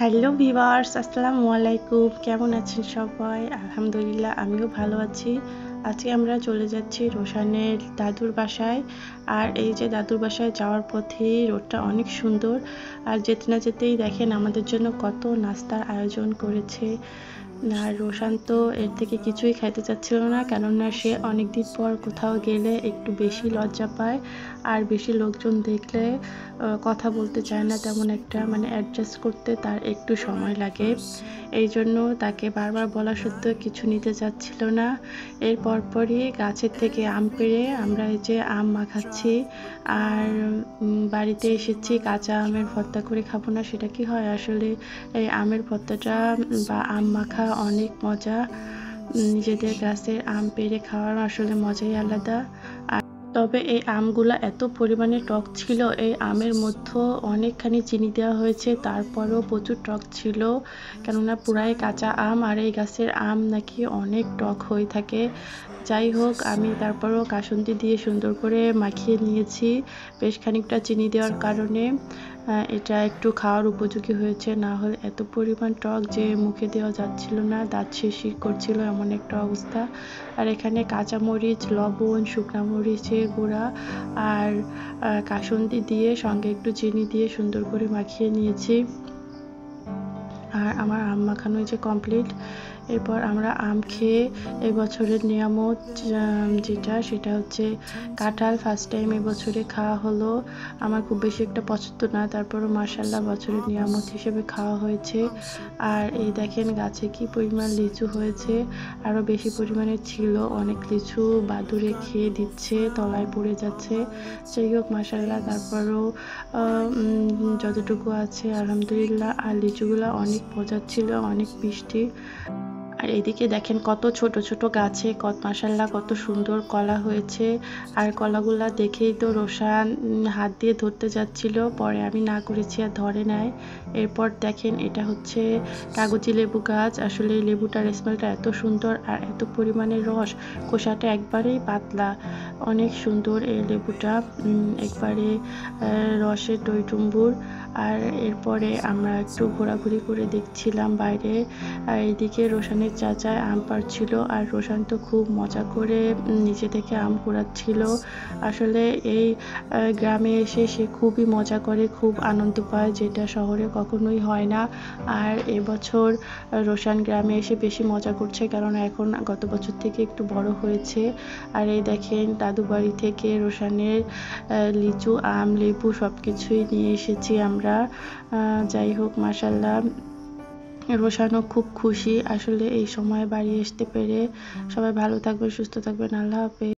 Hello viewers, আসসালামু আলাইকুম। কেমন আছেন সবাই? আলহামদুলিল্লাহ আমিও ভালো আছি। আজকে আমরা চলে যাচ্ছি রোশানের দাদুর বাসায়। আর এই যে দাদুর বাসায় যাওয়ার পথে রোডটা অনেক সুন্দর। আর যেতে না যেতেই দেখেন আমাদের জন্য কত নাস্তার আয়োজন করেছে। আর রোশান তো এর থেকে কিছুই খাইতে চাচ্ছিল না, কেননা সে অনেকদিন পর কোথাও গেলে একটু বেশি লজ্জা পায়। আর বেশি লোকজন দেখলে কথা বলতে চায় না তেমন একটা, মানে অ্যাডজাস্ট করতে তার একটু সময় লাগে। এই জন্য তাকে বারবার বলা সত্ত্বেও কিছু নিতে চাচ্ছিল না। এর পরপরই গাছের থেকে আম পেড়ে আমরা এই যে আম মাখাচ্ছি। আর বাড়িতে এসেছি, কাঁচা আমের ভর্তা করে খাবো না সেটা কি হয়? আসলে এই আমের ভর্তাটা বা আম মাখা অনেক মজা। নিজেদের গাছের আম পেড়ে খাওয়ার আসলে মজাই আলাদা। তবে এই আমগুলা এত পরিমাণে টক ছিল, এই আমের মধ্যে অনেকখানি চিনি দেওয়া হয়েছে, তারপরেও প্রচুর টক ছিল, কেননা পুরাই কাঁচা আম আর এই গাছের আম নাকি অনেক টক হয়ে থাকে। যাই হোক, আমি তারপরেও কাসুন্দি দিয়ে সুন্দর করে মাখিয়ে নিয়েছি বেশ খানিকটা চিনি দেওয়ার কারণে। এটা একটু খাওয়ার উপযোগী হয়েছে, না হলে এত পরিমাণ টক যে মুখে দেওয়া যাচ্ছিল না, দাঁত শিরশির করছিল এমন একটা অবস্থা। আর এখানে কাঁচামরিচ, লবণ, শুকনো মরিচের গুঁড়া আর কাসুন্দি দিয়ে সঙ্গে একটু চিনি দিয়ে সুন্দর করে মাখিয়ে নিয়েছি। আর আমার আম মাখানো যে কমপ্লিট। এরপর আমরা আম খেয়ে এই বছরের নিয়ামত যেটা, সেটা হচ্ছে কাঁঠাল। ফার্স্ট টাইম এই বছরে খাওয়া হলো। আমার খুব বেশি একটা পছন্দ না, তারপরও মাশাআল্লাহ বছরের নিয়ামত হিসেবে খাওয়া হয়েছে। আর এই দেখেন গাছে কি পরিমাণ লিচু হয়েছে, আরও বেশি পরিমাণে ছিল। অনেক লিচু বাদুড়ে খেয়ে দিচ্ছে, তলায় পড়ে যাচ্ছে। যাই হোক মাশাআল্লাহ, তারপরও যতটুকু আছে আলহামদুলিল্লাহ। আর লিচুগুলো অনেক মজার ছিল, অনেক মিষ্টি। আর এদিকে দেখেন কত ছোট ছোট গাছে মাশাআল্লাহ কত সুন্দর কলা হয়েছে। আর কলাগুলা দেখেই তো রোশান হাত দিয়ে ধরতে যাচ্ছিল, পরে আমি না করেছি আর ধরে নেয়। এরপর দেখেন এটা হচ্ছে কাগজি লেবু গাছ। আসলে এই লেবুটার স্মেলটা এত সুন্দর আর এত পরিমাণে রস, খোসাটা একবারেই পাতলা, অনেক সুন্দর এই লেবুটা, একবারে রসের টইটুম্বুর। আর এরপরে আমরা একটু ঘোরাঘুরি করে দেখছিলাম বাইরে। আর এইদিকে রোশানের চাচা আম পাড়ছিল, আর রোশান তো খুব মজা করে নিচে থেকে আম কুড়াচ্ছিল। আসলে এই গ্রামে এসে সে খুবই মজা করে, খুব আনন্দ পায়, যেটা শহরে কখনোই হয় না। আর এবছর রোশান গ্রামে এসে বেশি মজা করছে, কারণ এখন গত বছর থেকে একটু বড় হয়েছে। আর এই দেখেন দাদু বাড়ি থেকে রোশানের লিচু, আম, লেবু সব কিছুই নিয়ে এসেছি আমরা। যাই হোক মাশাআল্লাহ, রোশানও খুব খুশি আসলে এই সময় বাড়ি আসতে পেরে। সবাই ভালো থাকবেন, সুস্থ থাকবেন, আল্লাহ হাফেজ।